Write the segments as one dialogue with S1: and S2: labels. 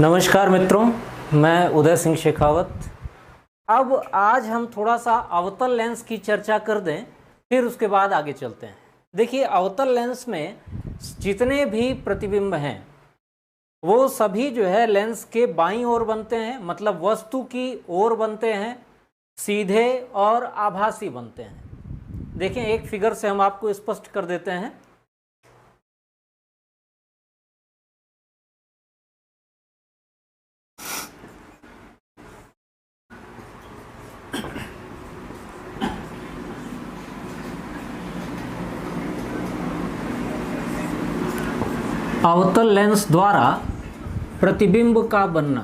S1: नमस्कार मित्रों, मैं उदय सिंह शेखावत। अब आज हम थोड़ा सा अवतल लेंस की चर्चा कर दें, फिर उसके बाद आगे चलते हैं। देखिए, अवतल लेंस में जितने भी प्रतिबिंब हैं वो सभी जो है लेंस के बाईं ओर बनते हैं, मतलब वस्तु की ओर बनते हैं, सीधे और आभासी बनते हैं। देखें, एक फिगर से हम आपको स्पष्ट कर देते हैं। अवतल लेंस द्वारा प्रतिबिंब का बनना।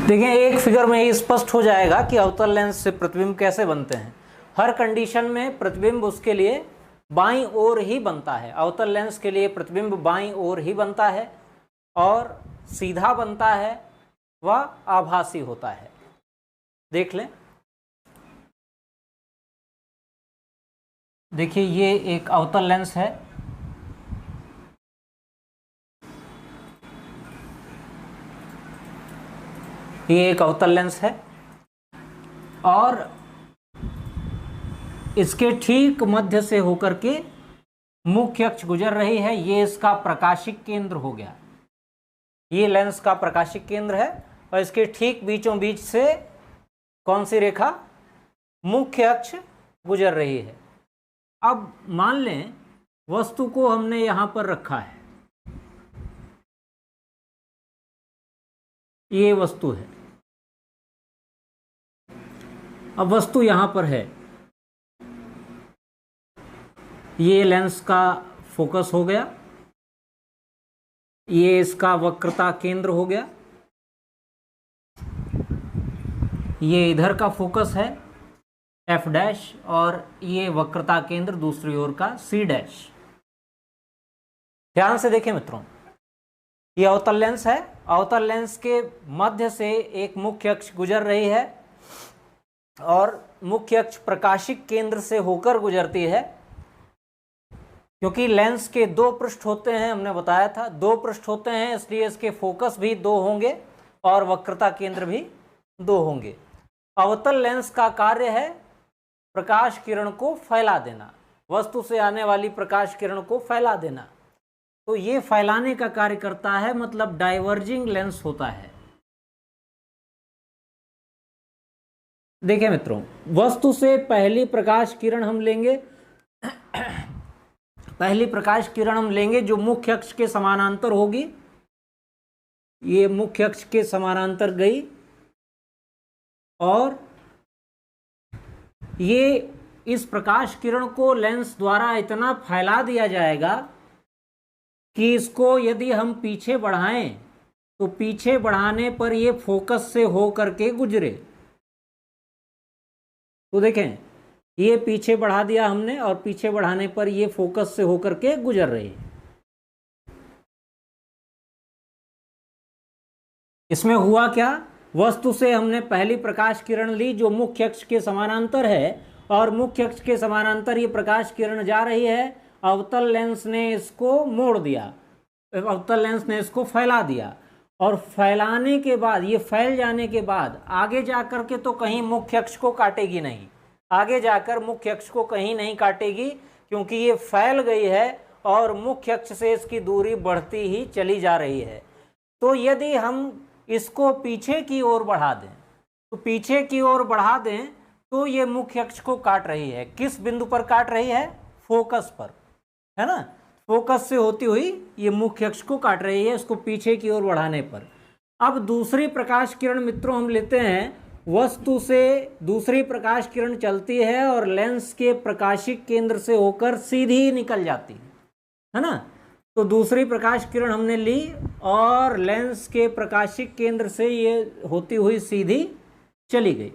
S1: देखें, एक फिगर में ही स्पष्ट हो जाएगा कि अवतल लेंस से प्रतिबिंब कैसे बनते हैं। हर कंडीशन में प्रतिबिंब उसके लिए बाईं ओर ही बनता है। अवतल लेंस के लिए प्रतिबिंब बाईं ओर ही बनता है और सीधा बनता है, वह आभासी होता है। देख लें, देखिए ये एक अवतल लेंस है। ये एक अवतल लेंस है और इसके ठीक मध्य से होकर के मुख्य अक्ष गुजर रही है। ये इसका प्रकाशिक केंद्र हो गया। ये लेंस का प्रकाशिक केंद्र है और इसके ठीक बीचों बीच से कौन सी रेखा? मुख्य अक्ष गुजर रही है। अब मान लें वस्तु को हमने यहां पर रखा है। ये वस्तु है। अब वस्तु यहां पर है। ये लेंस का फोकस हो गया, ये इसका वक्रता केंद्र हो गया, ये इधर का फोकस है F डैश और ये वक्रता केंद्र दूसरी ओर का C डैश। ध्यान से देखें मित्रों, ये अवतल लेंस है। अवतल लेंस के मध्य से एक मुख्य अक्ष गुजर रही है और मुख्य अक्ष प्रकाशिक केंद्र से होकर गुजरती है। क्योंकि लेंस के दो पृष्ठ होते हैं, हमने बताया था, दो पृष्ठ होते हैं, इसलिए इसके फोकस भी दो होंगे और वक्रता केंद्र भी दो होंगे। अवतल लेंस का कार्य है प्रकाश किरण को फैला देना, वस्तु से आने वाली प्रकाश किरण को फैला देना। तो ये फैलाने का कार्य करता है, मतलब डाइवर्जिंग लेंस होता है। देखिए मित्रों, वस्तु से पहली प्रकाश किरण हम लेंगे पहली प्रकाश किरण हम लेंगे जो मुख्य अक्ष के समानांतर होगी। ये मुख्य अक्ष के समानांतर गई और ये इस प्रकाश किरण को लेंस द्वारा इतना फैला दिया जाएगा कि इसको यदि हम पीछे बढ़ाएं तो पीछे बढ़ाने पर ये फोकस से हो करके गुजरे। तो देखें, ये पीछे बढ़ा दिया हमने और पीछे बढ़ाने पर ये फोकस से होकर के गुजर रही है। इसमें हुआ क्या? वस्तु से हमने पहली प्रकाश किरण ली जो मुख्य अक्ष के समानांतर है और मुख्य अक्ष के समानांतर ये प्रकाश किरण जा रही है। अवतल लेंस ने इसको मोड़ दिया, अवतल लेंस ने इसको फैला दिया और फैलाने के बाद, ये फैल जाने के बाद आगे जाकर के तो कहीं मुख्य अक्ष को काटेगी नहीं, आगे जाकर मुख्य अक्ष को कहीं नहीं काटेगी, क्योंकि ये फैल गई है और मुख्य अक्ष से इसकी दूरी बढ़ती ही चली जा रही है। तो यदि हम इसको पीछे की ओर बढ़ा दें, तो पीछे की ओर बढ़ा दें तो ये मुख्य अक्ष को काट रही है। किस बिंदु पर काट रही है? फोकस पर, है ना। फोकस से होती हुई ये मुख्य अक्ष को काट रही है, इसको पीछे की ओर बढ़ाने पर। अब दूसरी प्रकाश किरण मित्रों हम लेते हैं। वस्तु से दूसरी प्रकाश किरण चलती है और लेंस के प्रकाशिक केंद्र से होकर सीधी निकल जाती है ना। तो दूसरी प्रकाश किरण हमने ली और लेंस के प्रकाशिक केंद्र से ये होती हुई सीधी चली गई।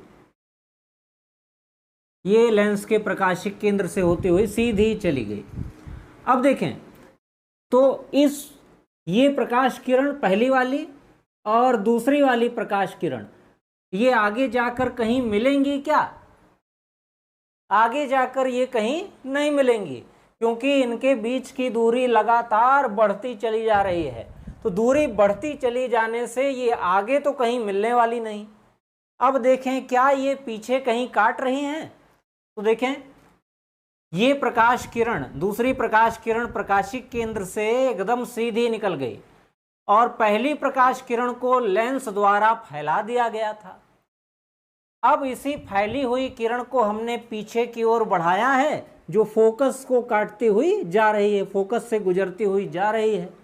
S1: ये लेंस के प्रकाशिक केंद्र से होती हुई सीधी चली गई। अब देखें तो ये प्रकाश किरण पहली वाली और दूसरी वाली प्रकाश किरण, ये आगे जाकर कहीं मिलेंगी क्या? आगे जाकर ये कहीं नहीं मिलेंगी, क्योंकि इनके बीच की दूरी लगातार बढ़ती चली जा रही है। तो दूरी बढ़ती चली जाने से ये आगे तो कहीं मिलने वाली नहीं। अब देखें क्या ये पीछे कहीं काट रही हैं? तो देखें ये प्रकाश किरण, दूसरी प्रकाश किरण प्रकाशिक केंद्र से एकदम सीधी निकल गई और पहली प्रकाश किरण को लेंस द्वारा फैला दिया गया था। अब इसी फैली हुई किरण को हमने पीछे की ओर बढ़ाया है, जो फोकस को काटती हुई जा रही है, फोकस से गुजरती हुई जा रही है।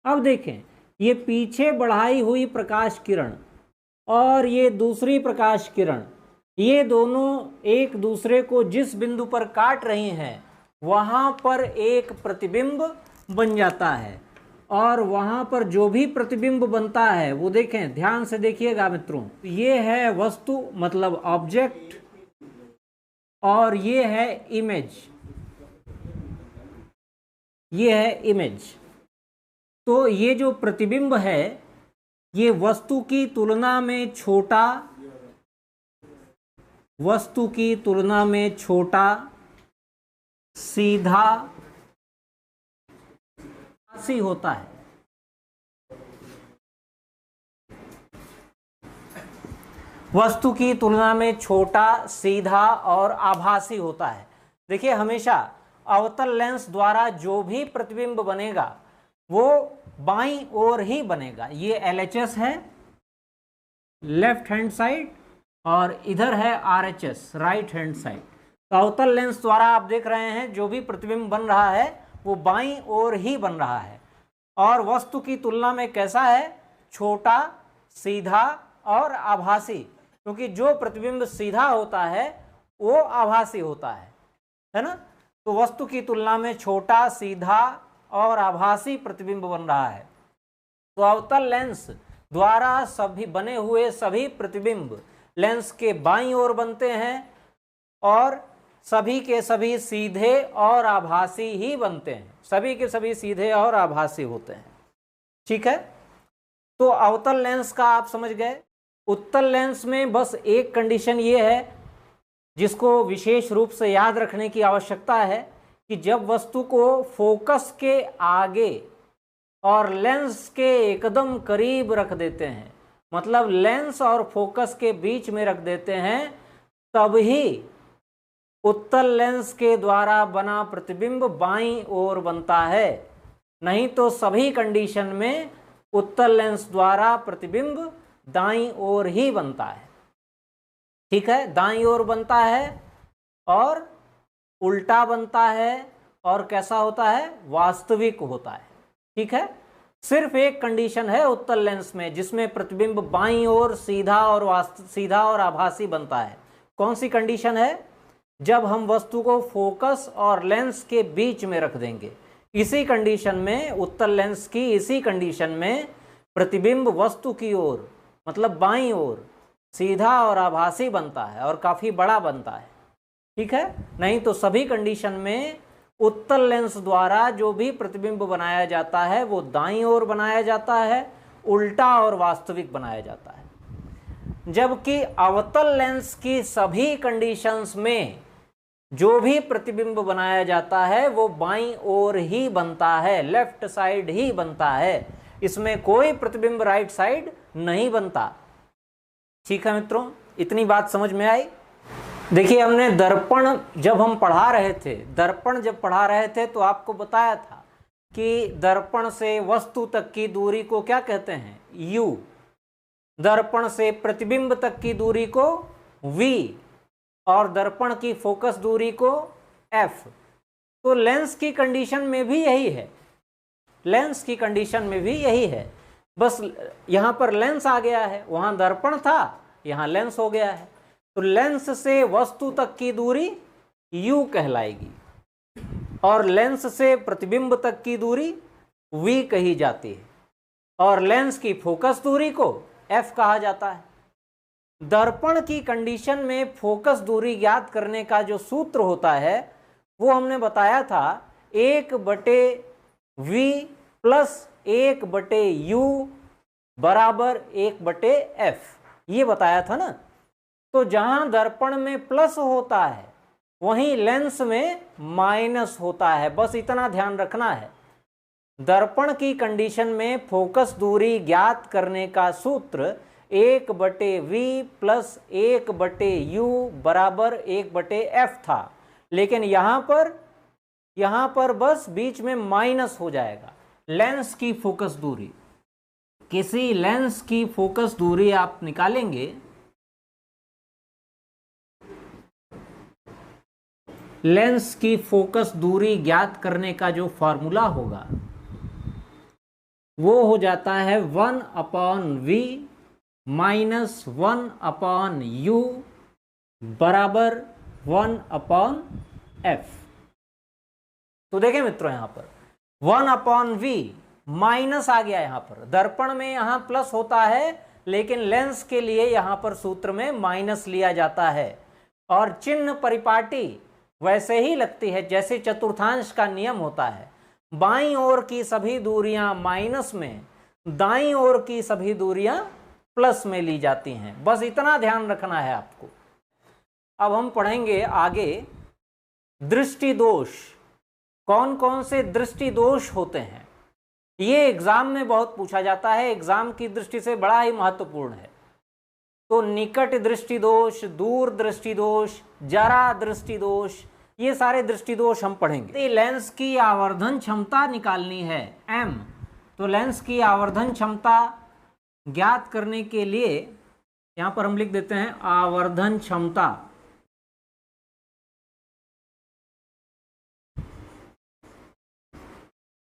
S1: अब देखें ये पीछे बढ़ाई हुई प्रकाश किरण और ये दूसरी प्रकाश किरण, ये दोनों एक दूसरे को जिस बिंदु पर काट रही हैं वहां पर एक प्रतिबिंब बन जाता है, और वहां पर जो भी प्रतिबिंब बनता है वो देखें, ध्यान से देखिएगा मित्रों, ये है वस्तु मतलब ऑब्जेक्ट और ये है इमेज, ये है इमेज। तो ये जो प्रतिबिंब है ये वस्तु की तुलना में छोटा, वस्तु की तुलना में छोटा, सीधा आभासी होता है। वस्तु की तुलना में छोटा, सीधा और आभासी होता है। देखिए हमेशा अवतल लेंस द्वारा जो भी प्रतिबिंब बनेगा वो बाईं ओर ही बनेगा। ये LHS है लेफ्ट हैंड साइड और इधर है RHS राइट हैंड साइड। तो अवतल लेंस द्वारा आप देख रहे हैं जो भी प्रतिबिंब बन रहा है वो बाईं ओर ही बन रहा है, और वस्तु की तुलना में कैसा है? छोटा, सीधा और आभासी, क्योंकि जो प्रतिबिंब सीधा होता है वो आभासी होता है ना। तो वस्तु की तुलना में छोटा, सीधा और आभासी प्रतिबिंब बन रहा है। तो अवतल लेंस द्वारा सभी बने हुए सभी प्रतिबिंब लेंस के बाईं ओर बनते हैं और सभी के सभी सीधे और आभासी ही बनते हैं, सभी के सभी सीधे और आभासी होते हैं। ठीक है, तो अवतल लेंस का आप समझ गए। उत्तल लेंस में बस एक कंडीशन ये है जिसको विशेष रूप से याद रखने की आवश्यकता है कि जब वस्तु को फोकस के आगे और लेंस के एकदम करीब रख देते हैं, मतलब लेंस और फोकस के बीच में रख देते हैं, तभी उत्तल लेंस के द्वारा बना प्रतिबिंब बाईं ओर बनता है। नहीं तो सभी कंडीशन में उत्तल लेंस द्वारा प्रतिबिंब दाईं ओर ही बनता है। ठीक है, दाईं ओर बनता है और उल्टा बनता है और कैसा होता है? वास्तविक होता है। ठीक है, सिर्फ एक कंडीशन है उत्तल लेंस में जिसमें प्रतिबिंब बाईं ओर सीधा और आभासी बनता है। कौन सी कंडीशन है? जब हम वस्तु को फोकस और लेंस के बीच में रख देंगे। इसी कंडीशन में, उत्तल लेंस की इसी कंडीशन में प्रतिबिंब वस्तु की ओर मतलब बाईं ओर सीधा और आभासी बनता है और काफी बड़ा बनता है। ठीक है, नहीं तो सभी कंडीशन में उत्तल लेंस द्वारा जो भी प्रतिबिंब बनाया जाता है वो दाईं ओर बनाया जाता है, उल्टा और वास्तविक बनाया जाता है। जबकि अवतल लेंस की सभी कंडीशंस में जो भी प्रतिबिंब बनाया जाता है वो बाईं ओर ही बनता है, लेफ्ट साइड ही बनता है, इसमें कोई प्रतिबिंब राइट साइड नहीं बनता। ठीक है मित्रों, इतनी बात समझ में आई। देखिए हमने दर्पण जब हम पढ़ा रहे थे, दर्पण जब पढ़ा रहे थे तो आपको बताया था कि दर्पण से वस्तु तक की दूरी को क्या कहते हैं? U। दर्पण से प्रतिबिंब तक की दूरी को V और दर्पण की फोकस दूरी को F। तो लेंस की कंडीशन में भी यही है, लेंस की कंडीशन में भी यही है, बस यहाँ पर लेंस आ गया है, वहाँ दर्पण था, यहाँ लेंस हो गया है। तो लेंस से वस्तु तक की दूरी U कहलाएगी और लेंस से प्रतिबिंब तक की दूरी V कही जाती है और लेंस की फोकस दूरी को F कहा जाता है। दर्पण की कंडीशन में फोकस दूरी ज्ञात करने का जो सूत्र होता है वो हमने बताया था 1/V + 1/U बराबर 1/f, ये बताया था ना। तो जहां दर्पण में प्लस होता है वहीं लेंस में माइनस होता है, बस इतना ध्यान रखना है। दर्पण की कंडीशन में फोकस दूरी ज्ञात करने का सूत्र 1/v प्लस 1/u बराबर 1/f था, लेकिन यहां पर बस बीच में माइनस हो जाएगा। लेंस की फोकस दूरी, किसी लेंस की फोकस दूरी आप निकालेंगे, लेंस की फोकस दूरी ज्ञात करने का जो फॉर्मूला होगा वो हो जाता है 1/v माइनस 1/u बराबर 1/f। तो देखें मित्रों, यहां पर 1/v माइनस आ गया, यहां पर दर्पण में यहां प्लस होता है लेकिन लेंस के लिए यहां पर सूत्र में माइनस लिया जाता है। और चिन्ह परिपाटी वैसे ही लगती है जैसे चतुर्थांश का नियम होता है। बाईं ओर की सभी दूरियां माइनस में, दाईं ओर की सभी दूरियां प्लस में ली जाती हैं, बस इतना ध्यान रखना है आपको। अब हम पढ़ेंगे आगे दृष्टि दोष। कौन कौन से दृष्टि दोष होते हैं, ये एग्जाम में बहुत पूछा जाता है, एग्जाम की दृष्टि से बड़ा ही महत्वपूर्ण है। तो निकट दृष्टि दोष, दूर दृष्टि दोष, जरा दृष्टि दोष, ये सारे दृष्टि दोष हम पढ़ेंगे। लेंस की आवर्धन क्षमता निकालनी है m, तो लेंस की आवर्धन क्षमता ज्ञात करने के लिए यहां पर हम लिख देते हैं आवर्धन क्षमता।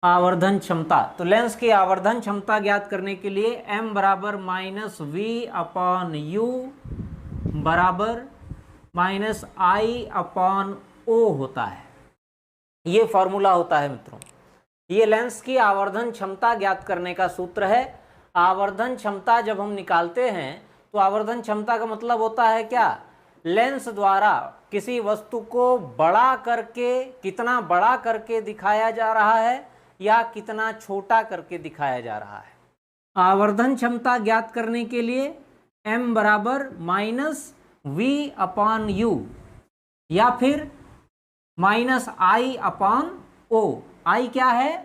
S1: आवर्धन क्षमता, तो लेंस की आवर्धन क्षमता ज्ञात करने के लिए m बराबर -v/u बराबर -i/o होता है। ये फॉर्मूला होता है मित्रों। ये लेंस की आवर्धन क्षमता ज्ञात करने का सूत्र है। आवर्धन क्षमता जब हम निकालते हैं तो आवर्धन क्षमता का मतलब होता है क्या, लेंस द्वारा किसी वस्तु को बड़ा करके, कितना बड़ा करके दिखाया जा रहा है या कितना छोटा करके दिखाया जा रहा है। आवर्धन क्षमता ज्ञात करने के लिए m बराबर -v/u या फिर -i/o। i क्या है,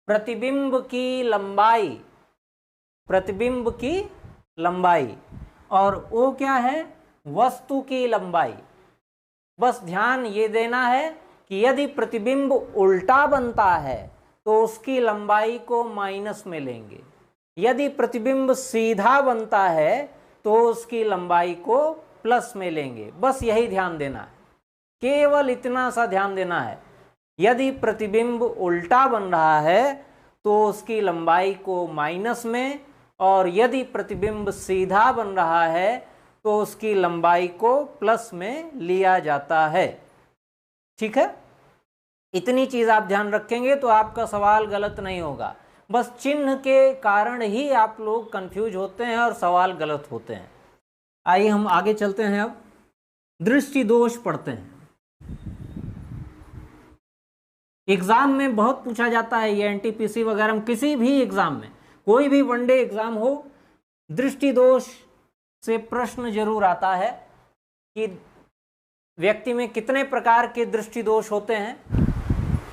S1: प्रतिबिंब की लंबाई, प्रतिबिंब की लंबाई, और o क्या है, वस्तु की लंबाई। बस ध्यान ये देना है कि यदि प्रतिबिंब उल्टा बनता है तो उसकी लंबाई को माइनस में लेंगे, यदि प्रतिबिंब सीधा बनता है तो उसकी लंबाई को प्लस में लेंगे। बस यही ध्यान देना है, केवल इतना सा ध्यान देना है। यदि प्रतिबिंब उल्टा बन रहा है तो उसकी लंबाई को माइनस में, और यदि प्रतिबिंब सीधा बन रहा है तो उसकी लंबाई को प्लस में लिया जाता है। ठीक है, इतनी चीज आप ध्यान रखेंगे तो आपका सवाल गलत नहीं होगा। बस चिन्ह के कारण ही आप लोग कंफ्यूज होते हैं और सवाल गलत होते हैं। आइए हम आगे चलते हैं, अब दृष्टि दोष पढ़ते हैं। एग्जाम में बहुत पूछा जाता है, ये एनटीपीसी वगैरह में, किसी भी एग्जाम में, कोई भी वनडे एग्जाम हो, दृष्टि दोष से प्रश्न जरूर आता है कि व्यक्ति में कितने प्रकार के दृष्टि दोष होते हैं।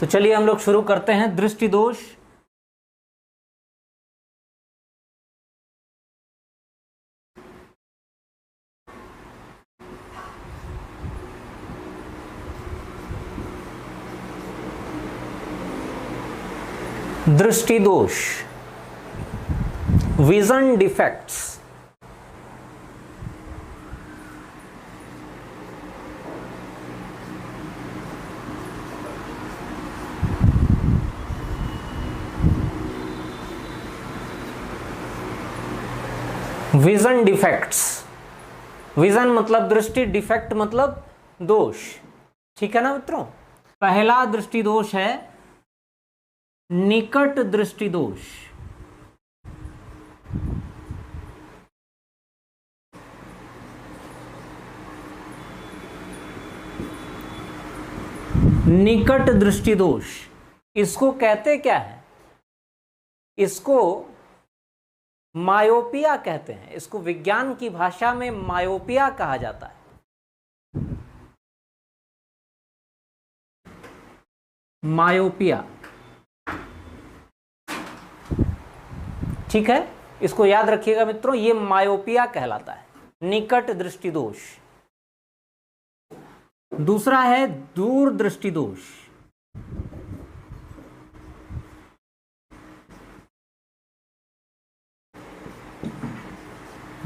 S1: तो चलिए हम लोग शुरू करते हैं। दृष्टि दोष, दृष्टि दोष, vision defects. Vision defects, vision मतलब दृष्टि, डिफेक्ट मतलब दोष। ठीक है ना मित्रों। पहला दृष्टि दोष है निकट दृष्टि दोष। निकट दृष्टि दोष, इसको कहते क्या है, इसको मायोपिया कहते हैं, इसको विज्ञान की भाषा में मायोपिया कहा जाता है। मायोपिया, ठीक है, इसको याद रखिएगा मित्रों, ये मायोपिया कहलाता है, निकट दृष्टि दोष। दूसरा है दूरदृष्टि दोष।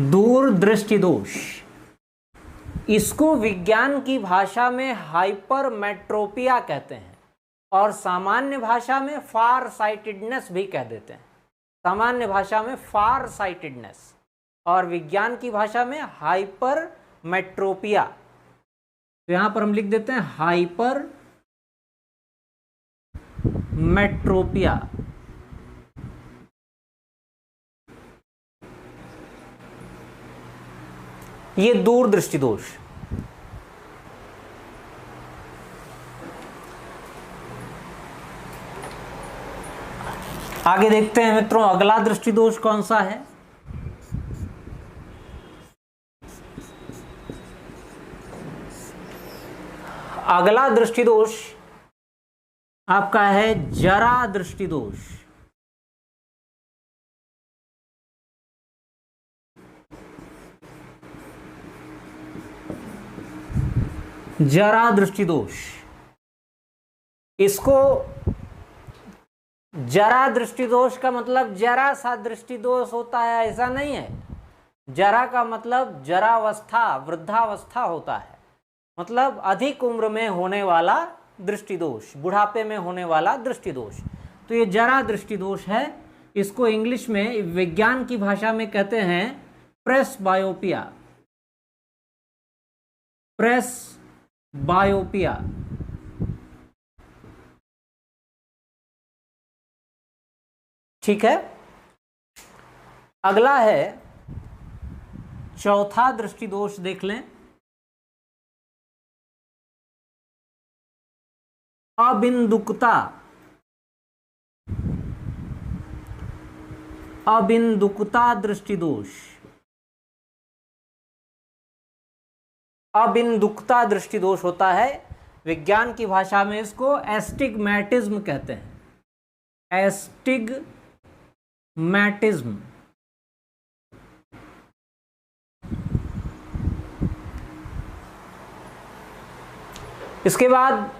S1: दूरदृष्टि दोष, इसको विज्ञान की भाषा में हाइपरमेट्रोपिया कहते हैं और सामान्य भाषा में फार साइटेडनेस भी कह देते हैं। सामान्य भाषा में फार साइटेडनेस और विज्ञान की भाषा में हाइपरमेट्रोपिया। तो यहां पर हम लिख देते हैं हाइपरमेट्रोपिया। ये दूरदृष्टि दोष। आगे देखते हैं मित्रों, अगला दृष्टि दोष कौन सा है। अगला दृष्टि दोष आपका है जरा दृष्टि दोष। जरा दृष्टि दोष, इसको जरा दृष्टि दोष का मतलब जरा सा दृष्टि दोष होता है ऐसा नहीं है। जरा का मतलब जरावस्था, वृद्धावस्था होता है, मतलब अधिक उम्र में होने वाला दृष्टि दोष, बुढ़ापे में होने वाला दृष्टि दोष। तो ये जरा दृष्टि दोष है। इसको इंग्लिश में, विज्ञान की भाषा में कहते हैं प्रेस बायोपिया। प्रेस बायोपिया। ठीक है, अगला है चौथा दृष्टि दोष, देख लें, अबिंदुकता। अबिंदुकता दृष्टि दोष। अबिंदुकता दृष्टि दोष होता है, विज्ञान की भाषा में इसको एस्टिग्मैटिज्म कहते हैं। एस्टिग्मैटिज्म। इसके बाद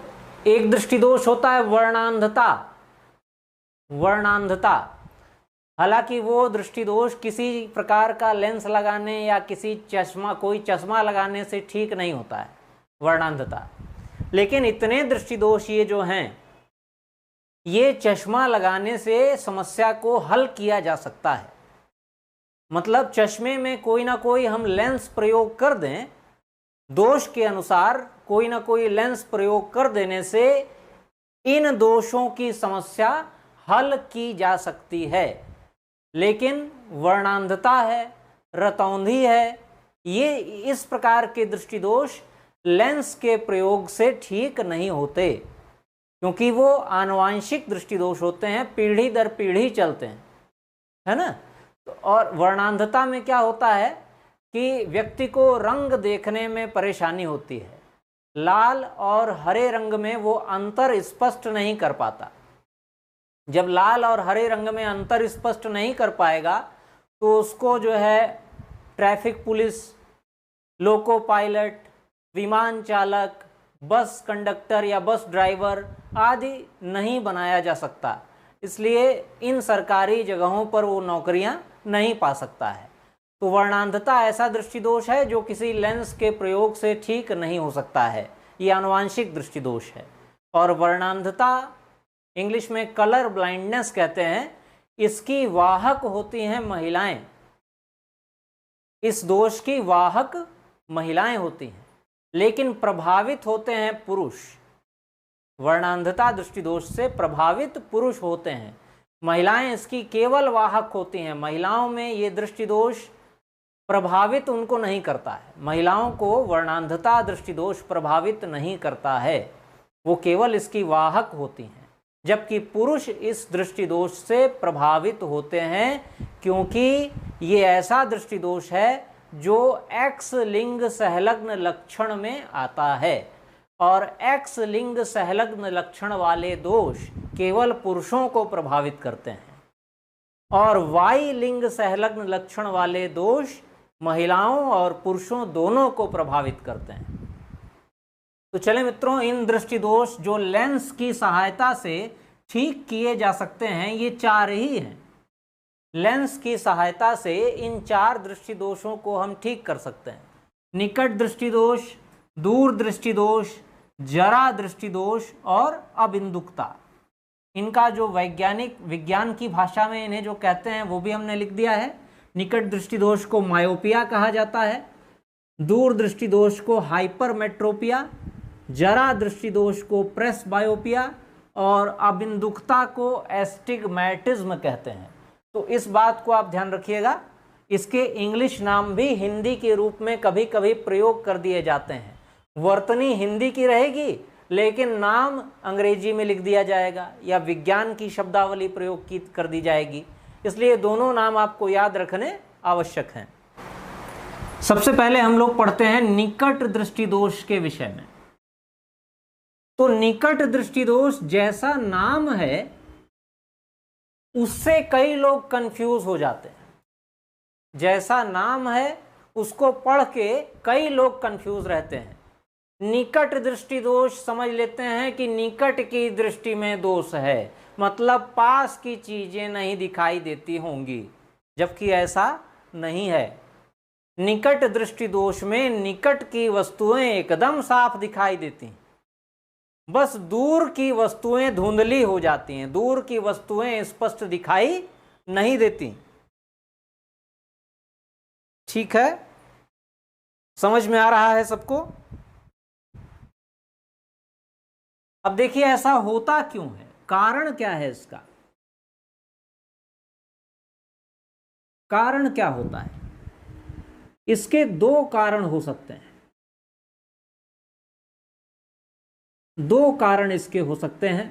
S1: एक दृष्टि दोष होता है वर्णांधता। वर्णांधता, हालांकि वो दृष्टि दोष किसी प्रकार का लेंस लगाने या किसी कोई चश्मा लगाने से ठीक नहीं होता है, वर्णांधता। लेकिन इतने दृष्टि दोष ये जो हैं, ये चश्मा लगाने से समस्या को हल किया जा सकता है। मतलब चश्मे में कोई ना कोई हम लेंस प्रयोग कर दें, दोष के अनुसार कोई ना कोई लेंस प्रयोग कर देने से इन दोषों की समस्या हल की जा सकती है। लेकिन वर्णांधता है, रतौंधी है, ये इस प्रकार के दृष्टि दोष लेंस के प्रयोग से ठीक नहीं होते, क्योंकि वो आनुवांशिक दृष्टि दोष होते हैं, पीढ़ी दर पीढ़ी चलते हैं, है ना। और वर्णांधता में क्या होता है कि व्यक्ति को रंग देखने में परेशानी होती है, लाल और हरे रंग में वो अंतर स्पष्ट नहीं कर पाता। जब लाल और हरे रंग में अंतर स्पष्ट नहीं कर पाएगा तो उसको जो है ट्रैफिक पुलिस, लोको पायलट, विमान चालक, बस कंडक्टर या बस ड्राइवर आदि नहीं बनाया जा सकता। इसलिए इन सरकारी जगहों पर वो नौकरियां नहीं पा सकता है। तो वर्णांधता ऐसा दृष्टि दोष है जो किसी लेंस के प्रयोग से ठीक नहीं हो सकता है, ये आनुवांशिक दृष्टि दोष है। और वर्णांधता इंग्लिश में कलर ब्लाइंडनेस कहते हैं, इसकी वाहक होती हैं महिलाएं। इस दोष की वाहक महिलाएं होती हैं, लेकिन प्रभावित होते हैं पुरुष। वर्णांधता दृष्टि दोष से प्रभावित पुरुष होते हैं, महिलाएं इसकी केवल वाहक होती हैं। महिलाओं में ये दृष्टि दोष प्रभावित उनको नहीं करता है, महिलाओं को वर्णांधता दृष्टि दोष प्रभावित नहीं करता है, वो केवल इसकी वाहक होती हैं। जबकि पुरुष इस दृष्टि दोष से प्रभावित होते हैं, क्योंकि ये ऐसा दृष्टि दोष है जो एक्स लिंग सहलग्न लक्षण में आता है, और एक्स लिंग सहलग्न लक्षण वाले दोष केवल पुरुषों को प्रभावित करते हैं, और वाई लिंग सहलग्न लक्षण वाले दोष महिलाओं और पुरुषों दोनों को प्रभावित करते हैं। तो चले मित्रों, इन दृष्टि दोष जो लेंस की सहायता से ठीक किए जा सकते हैं, ये 4 ही हैं। लेंस की सहायता से इन 4 दृष्टि दोषों को हम ठीक कर सकते हैं। निकट दृष्टि दोष, दूर दृष्टि दोष, जरा दृष्टि दोष और अबिंदुकता। इनका जो विज्ञान की भाषा में इन्हें जो कहते हैं वो भी हमने लिख दिया है। निकट दृष्टि दोष को मायोपिया कहा जाता है, दूर दृष्टि दोष को हाइपरमेट्रोपिया, जरा दृष्टि दोष को प्रेसबायोपिया और अबिंदुकता को एस्टिग्मैटिज्म कहते हैं। तो इस बात को आप ध्यान रखिएगा, इसके इंग्लिश नाम भी हिंदी के रूप में कभी कभी प्रयोग कर दिए जाते हैं। वर्तनी हिंदी की रहेगी लेकिन नाम अंग्रेजी में लिख दिया जाएगा, या विज्ञान की शब्दावली प्रयोग की कर दी जाएगी, इसलिए दोनों नाम आपको याद रखने आवश्यक हैं। सबसे पहले हम लोग पढ़ते हैं निकट दृष्टि दोष के विषय में। तो निकट दृष्टि दोष जैसा नाम है उससे कई लोग कंफ्यूज हो जाते हैं। जैसा नाम है उसको पढ़ के कई लोग कंफ्यूज रहते हैं। निकट दृष्टि दोष समझ लेते हैं कि निकट की दृष्टि में दोष है, मतलब पास की चीजें नहीं दिखाई देती होंगी, जबकि ऐसा नहीं है। निकट दृष्टि दोष में निकट की वस्तुएं एकदम साफ दिखाई देती, बस दूर की वस्तुएं धुंधली हो जाती हैं, दूर की वस्तुएं स्पष्ट दिखाई नहीं देती। ठीक है, समझ में आ रहा है सबको? अब देखिए ऐसा होता क्यों है, कारण क्या है इसका, कारण क्या होता है? इसके 2 कारण हो सकते हैं। 2 कारण इसके हो सकते हैं।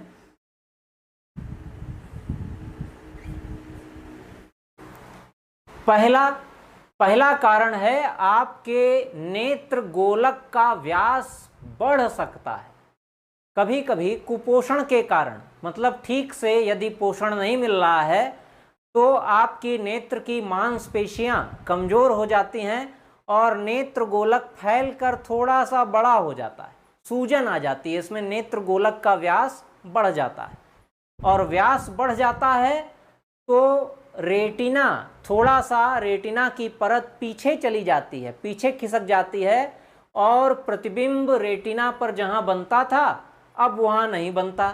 S1: पहला कारण है आपके नेत्र गोलक का व्यास बढ़ सकता है। कभी कभी कुपोषण के कारण, मतलब ठीक से यदि पोषण नहीं मिल रहा है तो आपकी नेत्र की मांसपेशियां कमजोर हो जाती हैं और नेत्र गोलक फैलकर थोड़ा सा बड़ा हो जाता है, सूजन आ जाती है, इसमें नेत्र गोलक का व्यास बढ़ जाता है। और व्यास बढ़ जाता है तो रेटिना, थोड़ा सा रेटिना की परत पीछे चली जाती है, पीछे खिसक जाती है, और प्रतिबिंब रेटिना पर जहां बनता था अब वहां नहीं बनता।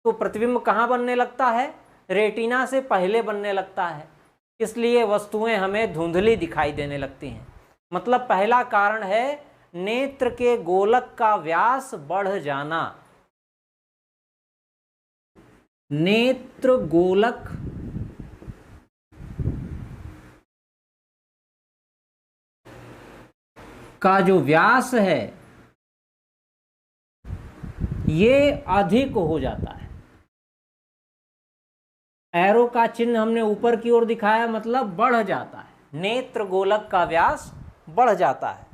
S1: तो प्रतिबिंब कहां बनने लगता है? रेटिना से पहले बनने लगता है, इसलिए वस्तुएं हमें धुंधली दिखाई देने लगती हैं। मतलब पहला कारण है नेत्र के गोलक का व्यास बढ़ जाना। नेत्र गोलक का जो व्यास है ये अधिक हो जाता है। एरो का चिन्ह हमने ऊपर की ओर दिखाया, मतलब बढ़ जाता है, नेत्र गोलक का व्यास बढ़ जाता है।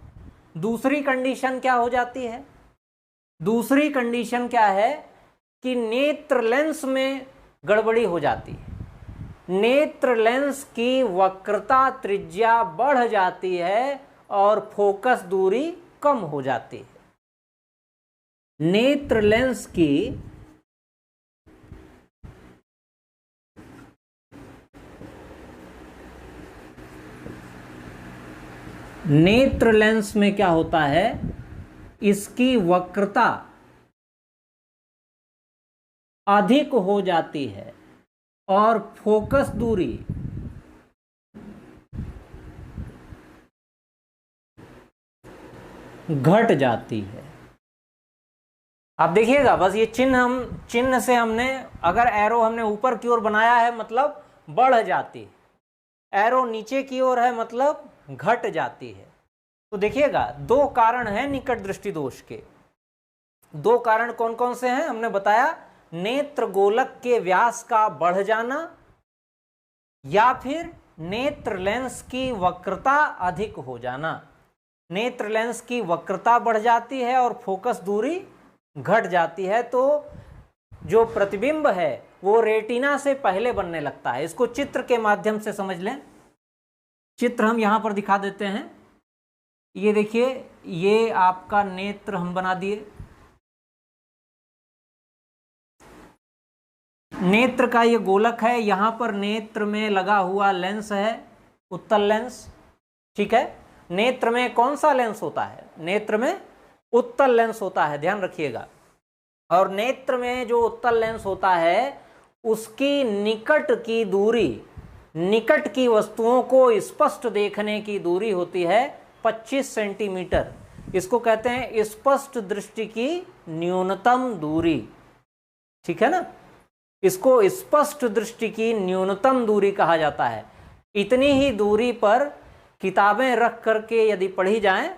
S1: दूसरी कंडीशन क्या हो जाती है? दूसरी कंडीशन क्या है कि नेत्र लेंस में गड़बड़ी हो जाती है। नेत्र लेंस की वक्रता त्रिज्या बढ़ जाती है और फोकस दूरी कम हो जाती है। नेत्र लेंस की नेत्र लेंस में क्या होता है, इसकी वक्रता अधिक हो जाती है और फोकस दूरी घट जाती है। आप देखिएगा, बस ये चिन्ह से हमने, अगर एरो हमने ऊपर की ओर बनाया है मतलब बढ़ जाती है, एरो नीचे की ओर है मतलब घट जाती है। तो देखिएगा 2 कारण हैं निकट दृष्टि दोष के। 2 कारण कौन कौन से हैं? हमने बताया, नेत्र गोलक के व्यास का बढ़ जाना, या फिर नेत्र लेंस की वक्रता अधिक हो जाना। नेत्र लेंस की वक्रता बढ़ जाती है और फोकस दूरी घट जाती है, तो जो प्रतिबिंब है वो रेटिना से पहले बनने लगता है। इसको चित्र के माध्यम से समझ लें। चित्र हम यहां पर दिखा देते हैं। ये देखिए, ये आपका नेत्र हम बना दिए। नेत्र का ये गोलक है, यहां पर नेत्र में लगा हुआ लेंस है, उत्तल लेंस। ठीक है, नेत्र में कौन सा लेंस होता है? नेत्र में उत्तल लेंस होता है, ध्यान रखिएगा। और नेत्र में जो उत्तल लेंस होता है उसकी निकट की दूरी, निकट की वस्तुओं को स्पष्ट देखने की दूरी होती है 25 सेंटीमीटर। इसको कहते हैं स्पष्ट दृष्टि की न्यूनतम दूरी। ठीक है ना, इसको स्पष्ट दृष्टि की न्यूनतम दूरी कहा जाता है। इतनी ही दूरी पर किताबें रख करके यदि पढ़ी जाएं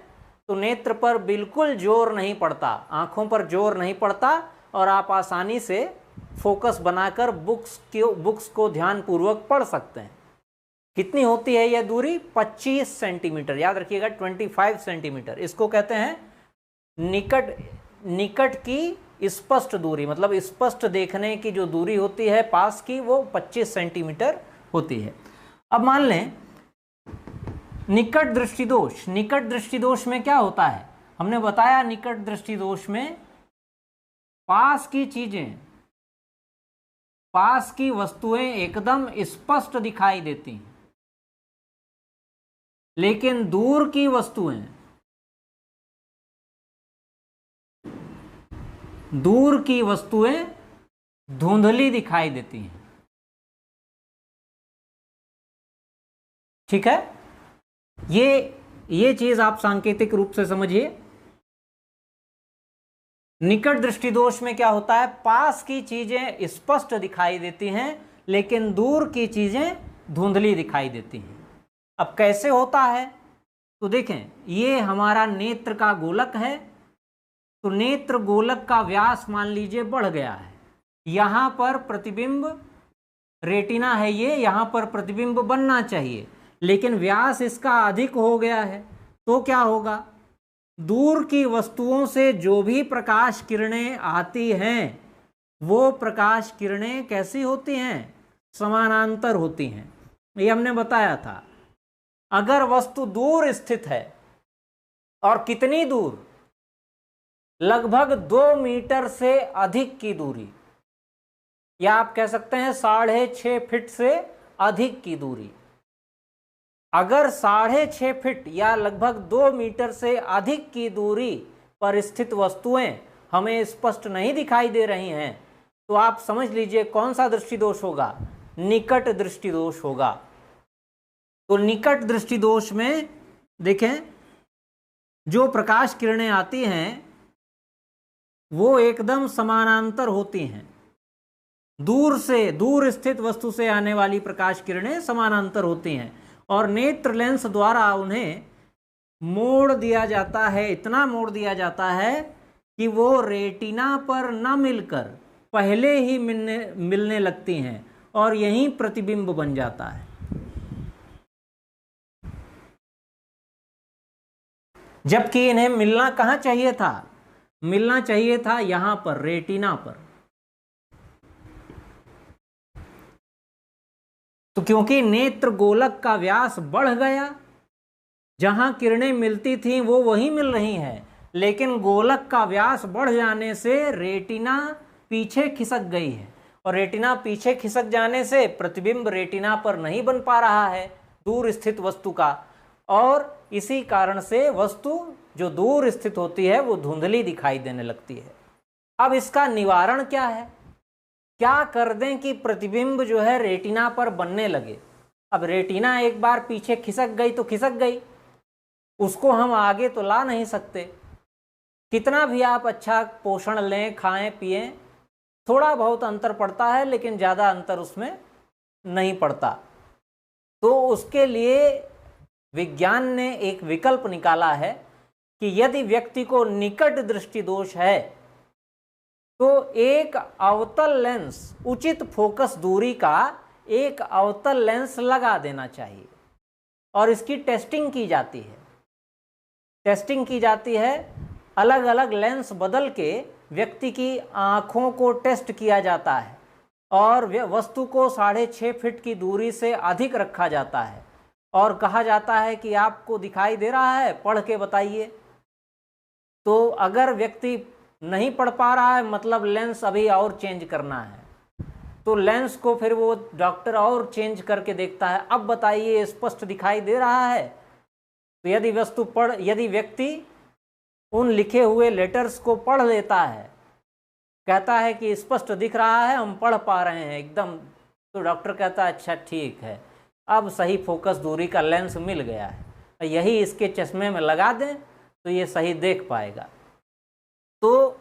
S1: तो नेत्र पर बिल्कुल जोर नहीं पड़ता, आंखों पर जोर नहीं पड़ता और आप आसानी से फोकस बनाकर बुक्स को ध्यानपूर्वक पढ़ सकते हैं। कितनी होती है यह दूरी? 25 सेंटीमीटर, याद रखिएगा 25 सेंटीमीटर। इसको कहते हैं निकट की स्पष्ट दूरी, मतलब स्पष्ट देखने की जो दूरी होती है पास की, वो 25 सेंटीमीटर होती है। अब मान लें निकट दृष्टि दोष। निकट दृष्टि दोष में क्या होता है? हमने बताया निकट दृष्टि दोष में पास की चीजें, पास की वस्तुएं एकदम स्पष्ट दिखाई देती हैं, लेकिन दूर की वस्तुएं, दूर की वस्तुएं धुंधली दिखाई देती हैं। ठीक है, ये चीज आप सांकेतिक रूप से समझिए। निकट दृष्टि दोष में क्या होता है? पास की चीजें स्पष्ट दिखाई देती हैं लेकिन दूर की चीजें धुंधली दिखाई देती हैं। अब कैसे होता है? तो देखें, ये हमारा नेत्र का गोलक है, तो नेत्र गोलक का व्यास मान लीजिए बढ़ गया है। यहां पर प्रतिबिंब रेटिना है, ये यहां पर प्रतिबिंब बनना चाहिए, लेकिन व्यास इसका अधिक हो गया है, तो क्या होगा? दूर की वस्तुओं से जो भी प्रकाश किरणें आती हैं वो प्रकाश किरणें कैसी होती हैं? समानांतर होती हैं। ये हमने बताया था। अगर वस्तु दूर स्थित है, और कितनी दूर? लगभग 2 मीटर से अधिक की दूरी, या आप कह सकते हैं 6.5 फीट से अधिक की दूरी। अगर 6.5 फीट या लगभग 2 मीटर से अधिक की दूरी पर स्थित वस्तुएं हमें स्पष्ट नहीं दिखाई दे रही हैं, तो आप समझ लीजिए कौन सा दृष्टि दोष होगा? निकट दृष्टि दोष होगा। तो निकट दृष्टि दोष में देखें, जो प्रकाश किरणें आती हैं वो एकदम समानांतर होती हैं। दूर स्थित वस्तु से आने वाली प्रकाश किरणें समानांतर होती हैं और नेत्र लेंस द्वारा उन्हें मोड़ दिया जाता है, इतना मोड़ दिया जाता है कि वो रेटिना पर न मिलकर पहले ही मिलने लगती हैं और यहीं प्रतिबिंब बन जाता है। जबकि इन्हें मिलना कहाँ चाहिए था? मिलना चाहिए था यहां पर, रेटिना पर। तो क्योंकि नेत्र गोलक का व्यास बढ़ गया, जहां किरणें मिलती थीं वो वहीं मिल रही हैं, लेकिन गोलक का व्यास बढ़ जाने से रेटिना पीछे खिसक गई है, और रेटिना पीछे खिसक जाने से प्रतिबिंब रेटिना पर नहीं बन पा रहा है दूर स्थित वस्तु का, और इसी कारण से वस्तु जो दूर स्थित होती है वो धुंधली दिखाई देने लगती है। अब इसका निवारण क्या है? क्या कर दें कि प्रतिबिंब जो है रेटिना पर बनने लगे? अब रेटिना एक बार पीछे खिसक गई तो खिसक गई, उसको हम आगे तो ला नहीं सकते। कितना भी आप अच्छा पोषण लें, खाएं पिएं, थोड़ा बहुत अंतर पड़ता है लेकिन ज़्यादा अंतर उसमें नहीं पड़ता। तो उसके लिए विज्ञान ने एक विकल्प निकाला है कि यदि व्यक्ति को निकट दृष्टि दोष है तो एक अवतल लेंस उचित फोकस दूरी का एक अवतल लेंस लगा देना चाहिए और इसकी टेस्टिंग की जाती है। टेस्टिंग की जाती है, अलग अलग लेंस बदल के व्यक्ति की आँखों को टेस्ट किया जाता है और वस्तु को 6.5 फीट की दूरी से अधिक रखा जाता है और कहा जाता है कि आपको दिखाई दे रहा है, पढ़ के बताइए। तो अगर व्यक्ति नहीं पढ़ पा रहा है मतलब लेंस अभी और चेंज करना है, तो लेंस को फिर वो डॉक्टर और चेंज करके देखता है, अब बताइए स्पष्ट दिखाई दे रहा है। तो यदि व्यक्ति उन लिखे हुए लेटर्स को पढ़ लेता है, कहता है कि स्पष्ट दिख रहा है, हम पढ़ पा रहे हैं एकदम, तो डॉक्टर कहता है अच्छा ठीक है, अब सही फोकस दूरी का लेंस मिल गया है, यही इसके चश्मे में लगा दें तो ये सही देख पाएगा। तो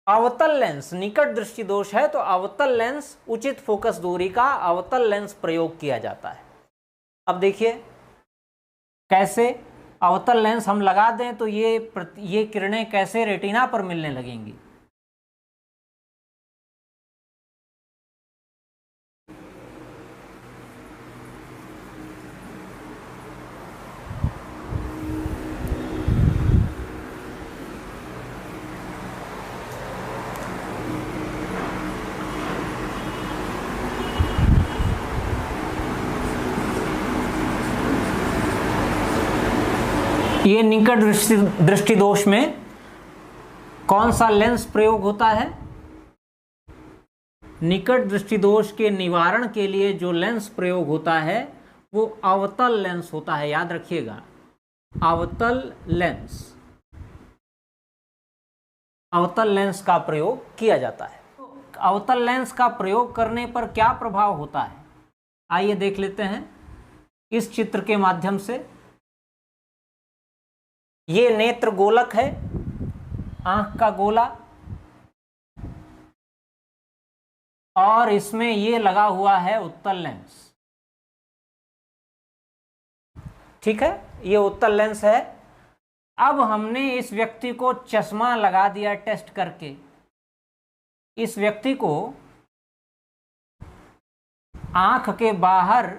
S1: अवतल लेंस, निकट दृष्टि दोष है तो अवतल लेंस, उचित फोकस दूरी का अवतल लेंस प्रयोग किया जाता है। अब देखिए कैसे अवतल लेंस हम लगा दें तो ये किरणें कैसे रेटिना पर मिलने लगेंगी। ये निकट दृष्टि दोष में कौन सा लेंस प्रयोग होता है? निकट दृष्टि दोष के निवारण के लिए जो लेंस प्रयोग होता है वो अवतल लेंस होता है, याद रखिएगा, अवतल लेंस। अवतल लेंस का प्रयोग किया जाता है। अवतल लेंस का प्रयोग करने पर क्या प्रभाव होता है, आइए देख लेते हैं इस चित्र के माध्यम से। ये नेत्र गोलक है, आंख का गोला, और इसमें ये लगा हुआ है उत्तल लेंस। ठीक है, ये उत्तल लेंस है। अब हमने इस व्यक्ति को चश्मा लगा दिया टेस्ट करके। इस व्यक्ति को आंख के बाहर,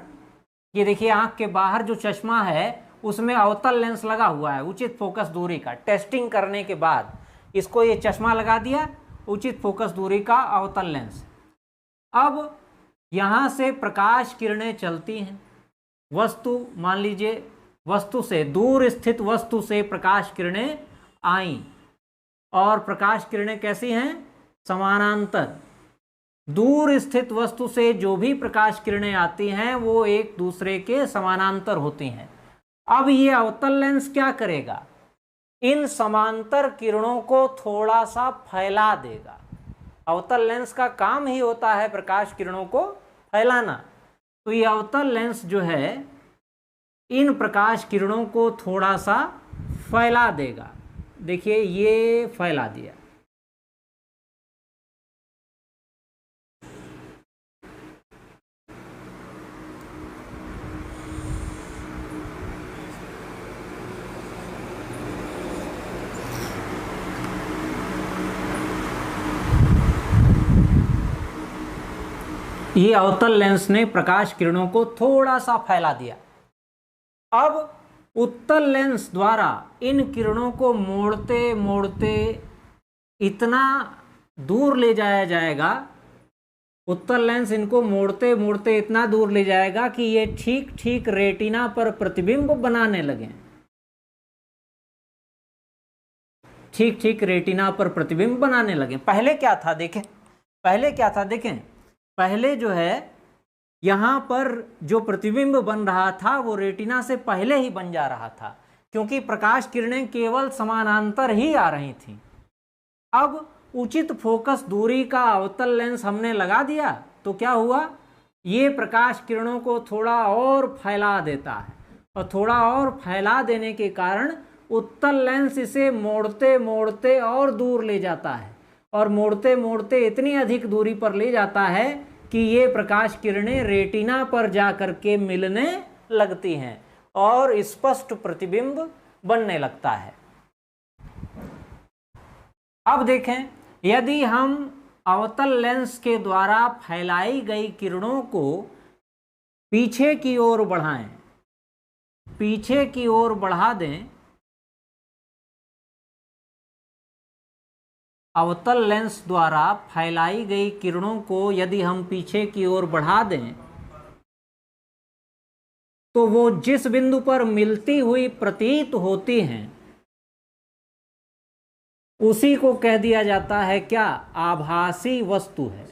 S1: ये देखिए आंख के बाहर जो चश्मा है उसमें अवतल लेंस लगा हुआ है उचित फोकस दूरी का। टेस्टिंग करने के बाद इसको ये चश्मा लगा दिया, उचित फोकस दूरी का अवतल लेंस। अब यहाँ से प्रकाश किरणें चलती हैं, वस्तु, मान लीजिए वस्तु से, दूर स्थित वस्तु से प्रकाश किरणें आईं और प्रकाश किरणें कैसी हैं? समानांतर। दूर स्थित वस्तु से जो भी प्रकाश किरणें आती हैं वो एक दूसरे के समानांतर होती हैं। अब ये अवतल लेंस क्या करेगा? इन समांतर किरणों को थोड़ा सा फैला देगा। अवतल लेंस का काम ही होता है प्रकाश किरणों को फैलाना। तो ये अवतल लेंस जो है इन प्रकाश किरणों को थोड़ा सा फैला देगा। देखिए ये फैला दिया। ये अवतल लेंस ने प्रकाश किरणों को थोड़ा सा फैला दिया। अब उत्तल लेंस द्वारा इन किरणों को मोड़ते मोड़ते इतना दूर ले जाया जाएगा, उत्तल लेंस इनको मोड़ते मोड़ते इतना दूर ले जाएगा कि ये ठीक ठीक रेटिना पर प्रतिबिंब बनाने लगे। ठीक ठीक रेटिना पर प्रतिबिंब बनाने लगे। पहले क्या था देखें, पहले जो है यहाँ पर जो प्रतिबिंब बन रहा था वो रेटिना से पहले ही बन जा रहा था, क्योंकि प्रकाश किरणें केवल समानांतर ही आ रही थीं। अब उचित फोकस दूरी का अवतल लेंस हमने लगा दिया तो क्या हुआ, ये प्रकाश किरणों को थोड़ा और फैला देता है, और थोड़ा और फैला देने के कारण उत्तल लेंस इसे मोड़ते मोड़ते और दूर ले जाता है, और मोड़ते मोड़ते इतनी अधिक दूरी पर ले जाता है कि ये प्रकाश किरणें रेटिना पर जाकर के मिलने लगती हैं और स्पष्ट प्रतिबिंब बनने लगता है। अब देखें, यदि हम अवतल लेंस के द्वारा फैलाई गई किरणों को पीछे की ओर बढ़ाएं, पीछे की ओर बढ़ा दें। अवतल लेंस द्वारा फैलाई गई किरणों को यदि हम पीछे की ओर बढ़ा दें तो वो जिस बिंदु पर मिलती हुई प्रतीत होती हैं उसी को कह दिया जाता है क्या? आभासी वस्तु है,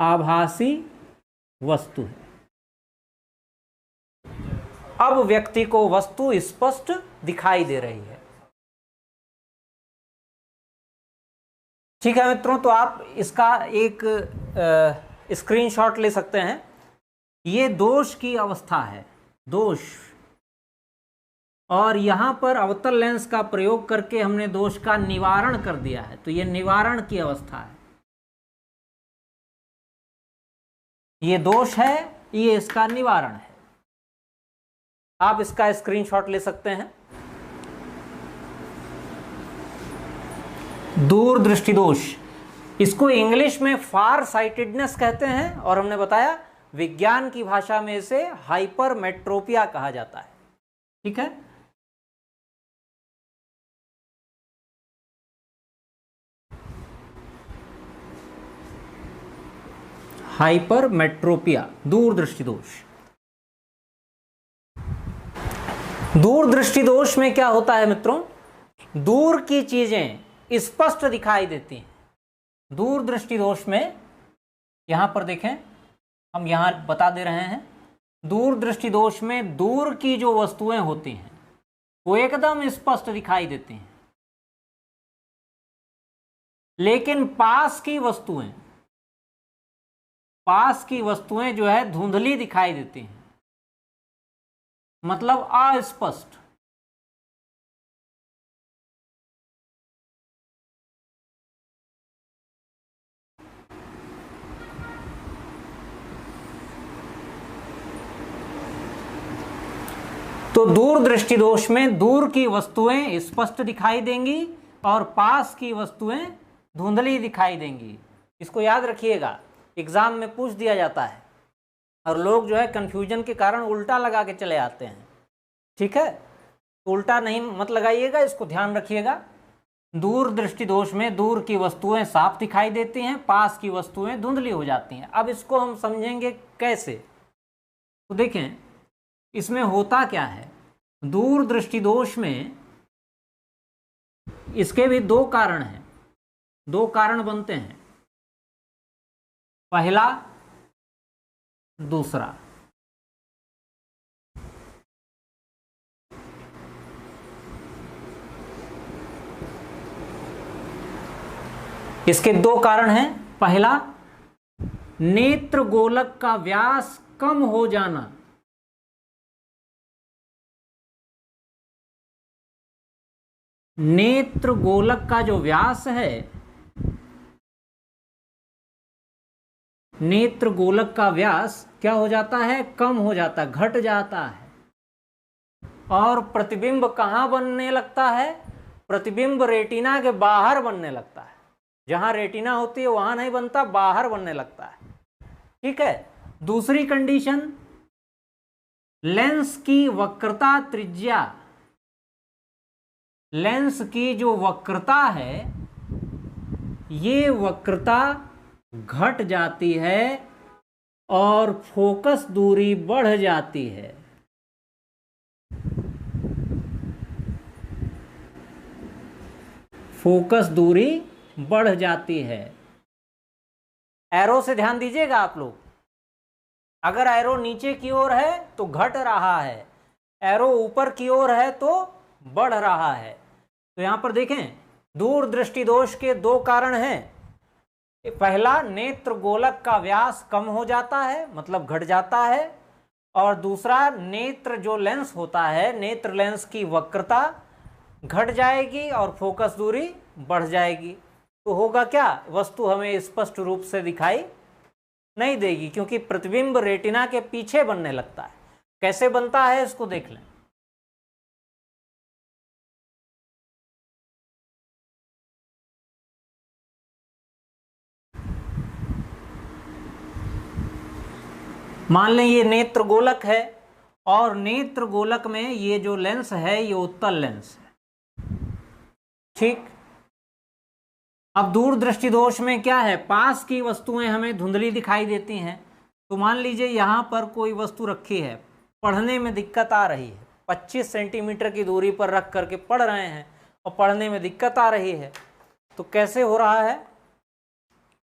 S1: आभासी वस्तु है। अब व्यक्ति को वस्तु स्पष्ट दिखाई दे रही है। ठीक है मित्रों, तो आप इसका एक स्क्रीनशॉट ले सकते हैं। ये दोष की अवस्था है, दोष, और यहां पर अवतल लेंस का प्रयोग करके हमने दोष का निवारण कर दिया है, तो ये निवारण की अवस्था है। ये दोष है, ये इसका निवारण है। आप इसका स्क्रीनशॉट ले सकते हैं। दूरदृष्टि दोष, इसको इंग्लिश में फार साइटेडनेस कहते हैं, और हमने बताया विज्ञान की भाषा में इसे हाइपरमेट्रोपिया कहा जाता है। ठीक है, हाइपरमेट्रोपिया, दूरदृष्टि दोष। दूरदृष्टि दोष में क्या होता है मित्रों? दूर की चीजें स्पष्ट दिखाई देती हैं। दूरदृष्टि दोष में यहां पर देखें, हम यहां बता दे रहे हैं, दूरदृष्टि दोष में दूर की जो वस्तुएं होती हैं वो एकदम स्पष्ट दिखाई देती हैं, लेकिन पास की वस्तुएं जो है धुंधली दिखाई देती हैं, मतलब अस्पष्ट। तो दूरदृष्टि दोष में दूर की वस्तुएं स्पष्ट दिखाई देंगी और पास की वस्तुएं धुंधली दिखाई देंगी। इसको याद रखिएगा, एग्जाम में पूछ दिया जाता है और लोग जो है कंफ्यूजन के कारण उल्टा लगा के चले आते हैं। ठीक है, तो उल्टा नहीं मत लगाइएगा, इसको ध्यान रखिएगा। दूरदृष्टि दोष में दूर की वस्तुएं साफ दिखाई देती हैं, पास की वस्तुएं धुंधली हो जाती हैं। अब इसको हम समझेंगे कैसे, तो देखें इसमें होता क्या है। दूरदृष्टि दोष में इसके भी दो कारण हैं, दो कारण बनते हैं, पहला दूसरा। इसके दो कारण हैं। पहला, नेत्र गोलक का व्यास कम हो जाना। नेत्र गोलक का जो व्यास है, नेत्र गोलक का व्यास क्या हो जाता है? कम हो जाता है, घट जाता है। और प्रतिबिंब कहां बनने लगता है? प्रतिबिंब रेटिना के बाहर बनने लगता है। जहां रेटिना होती है वहां नहीं बनता, बाहर बनने लगता है। ठीक है। दूसरी कंडीशन, लेंस की वक्रता त्रिज्या, लेंस की जो वक्रता है ये वक्रता घट जाती है और फोकस दूरी बढ़ जाती है। फोकस दूरी बढ़ जाती है। एरो से ध्यान दीजिएगा आप लोग, अगर एरो नीचे की ओर है तो घट रहा है, एरो ऊपर की ओर है तो बढ़ रहा है। तो यहां पर देखें, दूरदृष्टि दोष के दो कारण हैं। पहला, नेत्र गोलक का व्यास कम हो जाता है, मतलब घट जाता है। और दूसरा, नेत्र जो लेंस होता है, नेत्र लेंस की वक्रता घट जाएगी और फोकस दूरी बढ़ जाएगी। तो होगा क्या? वस्तु हमें स्पष्ट रूप से दिखाई नहीं देगी, क्योंकि प्रतिबिंब रेटिना के पीछे बनने लगता है। कैसे बनता है इसको देख लें। मान लें ये नेत्र गोलक है और नेत्र गोलक में ये जो लेंस है ये उत्तल लेंस है, ठीक। अब दूरदृष्टि दोष में क्या है, पास की वस्तुएं हमें धुंधली दिखाई देती हैं। तो मान लीजिए यहाँ पर कोई वस्तु रखी है, पढ़ने में दिक्कत आ रही है, 25 सेंटीमीटर की दूरी पर रख करके पढ़ रहे हैं और पढ़ने में दिक्कत आ रही है, तो कैसे हो रहा है,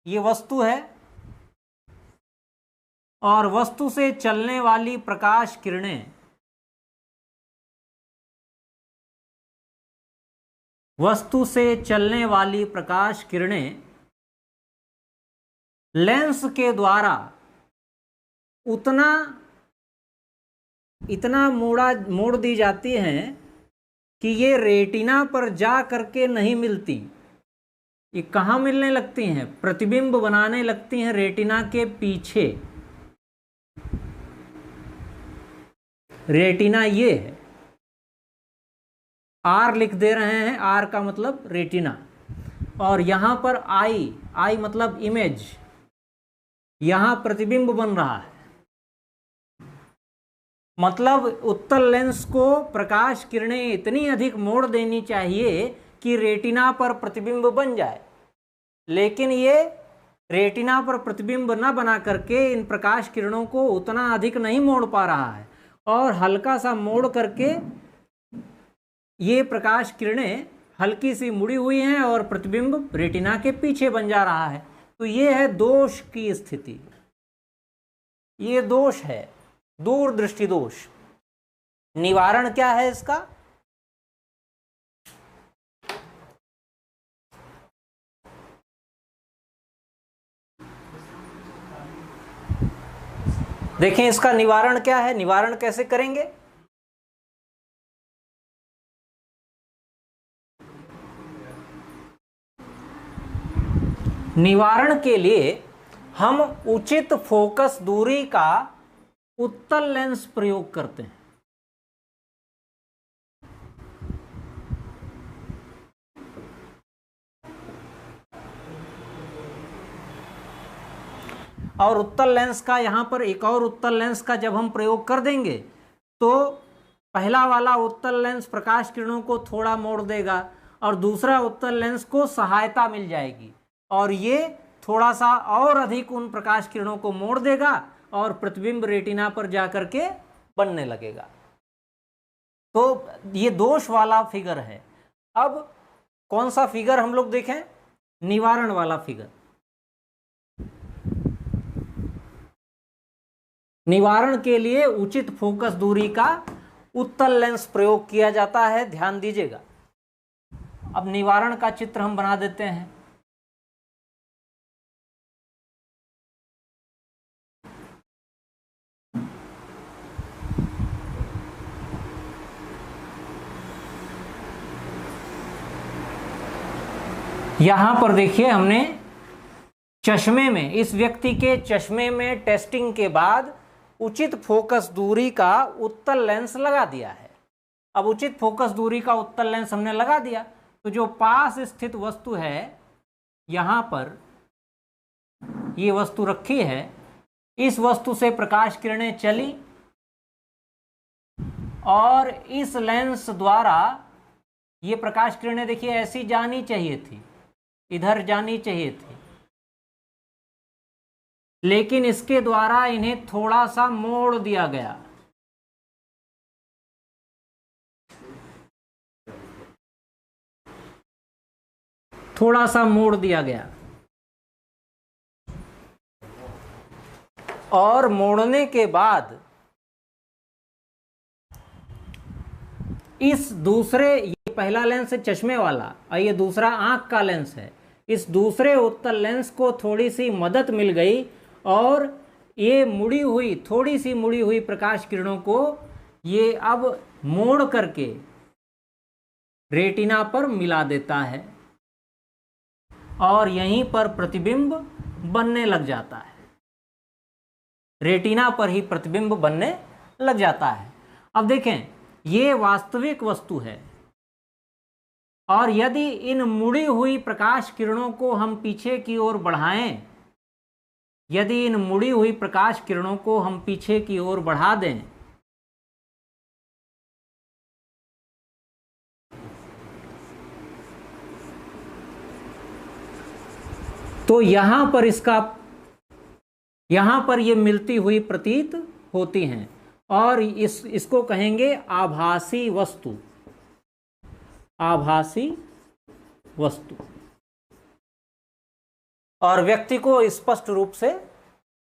S1: ये वस्तु है और वस्तु से चलने वाली प्रकाश किरणें लेंस के द्वारा इतना मोड़ दी जाती हैं कि ये रेटिना पर जा करके नहीं मिलती। ये कहाँ मिलने लगती हैं, प्रतिबिंब बनाने लगती हैं रेटिना के पीछे। रेटिना ये है, आर लिख दे रहे हैं, आर का मतलब रेटिना, और यहां पर आई मतलब इमेज, यहां प्रतिबिंब बन रहा है। मतलब उत्तल लेंस को प्रकाश किरणें इतनी अधिक मोड़ देनी चाहिए कि रेटिना पर प्रतिबिंब बन जाए, लेकिन ये रेटिना पर प्रतिबिंब न बना करके इन प्रकाश किरणों को उतना अधिक नहीं मोड़ पा रहा है, और हल्का सा मोड़ करके ये प्रकाश किरणें हल्की सी मुड़ी हुई हैं और प्रतिबिंब रेटिना के पीछे बन जा रहा है। तो ये है दोष की स्थिति, ये दोष है, दूरदृष्टि दोष। निवारण क्या है इसका, देखें इसका निवारण क्या है, निवारण कैसे करेंगे। निवारण के लिए हम उचित फोकस दूरी का उत्तल लेंस प्रयोग करते हैं। और उत्तल लेंस का यहाँ पर एक और उत्तल लेंस का जब हम प्रयोग कर देंगे तो पहला वाला उत्तल लेंस प्रकाश किरणों को थोड़ा मोड़ देगा और दूसरा उत्तल लेंस को सहायता मिल जाएगी, और ये थोड़ा सा और अधिक उन प्रकाश किरणों को मोड़ देगा और प्रतिबिंब रेटिना पर जाकर के बनने लगेगा। तो ये दोष वाला फिगर है। अब कौन सा फिगर हम लोग देखें, निवारण वाला फिगर। निवारण के लिए उचित फोकस दूरी का उत्तल लेंस प्रयोग किया जाता है, ध्यान दीजिएगा। अब निवारण का चित्र हम बना देते हैं। यहां पर देखिए हमने चश्मे में, इस व्यक्ति के चश्मे में टेस्टिंग के बाद उचित फोकस दूरी का उत्तल लेंस लगा दिया है। अब उचित फोकस दूरी का उत्तल लेंस हमने लगा दिया तो जो पास स्थित वस्तु है, यहां पर ये वस्तु रखी है, इस वस्तु से प्रकाश किरणें चली और इस लेंस द्वारा ये प्रकाश किरणें देखिए ऐसी जानी चाहिए थी, इधर जानी चाहिए थी, लेकिन इसके द्वारा इन्हें थोड़ा सा मोड़ दिया गया। थोड़ा सा मोड़ दिया गया और मोड़ने के बाद इस दूसरे, ये पहला लेंस है चश्मे वाला और ये दूसरा आंख का लेंस है, इस दूसरे उत्तल लेंस को थोड़ी सी मदद मिल गई और ये मुड़ी हुई, थोड़ी सी मुड़ी हुई प्रकाश किरणों को ये अब मोड़ करके रेटिना पर मिला देता है और यहीं पर प्रतिबिंब बनने लग जाता है, रेटिना पर ही प्रतिबिंब बनने लग जाता है। अब देखें ये वास्तविक वस्तु है और यदि इन मुड़ी हुई प्रकाश किरणों को हम पीछे की ओर बढ़ाएं यदि इन मुड़ी हुई प्रकाश किरणों को हम पीछे की ओर बढ़ा दें तो यहां पर ये मिलती हुई प्रतीत होती हैं और इसको कहेंगे आभासी वस्तु। आभासी वस्तु। और व्यक्ति को स्पष्ट रूप से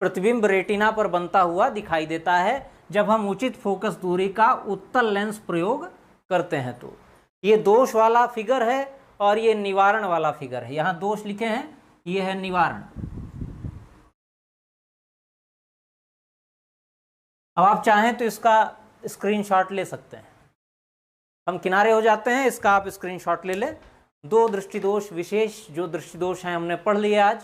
S1: प्रतिबिंब रेटिना पर बनता हुआ दिखाई देता है जब हम उचित फोकस दूरी का उत्तल लेंस प्रयोग करते हैं। तो ये दोष वाला फिगर है और ये निवारण वाला फिगर है। यहां दोष लिखे हैं, ये है निवारण। अब आप चाहें तो इसका स्क्रीनशॉट ले सकते हैं। हम किनारे हो जाते हैं, इसका आप स्क्रीनशॉट ले लें। दो दृष्टिदोष विशेष जो दृष्टिदोष हैं हमने पढ़ लिए आज।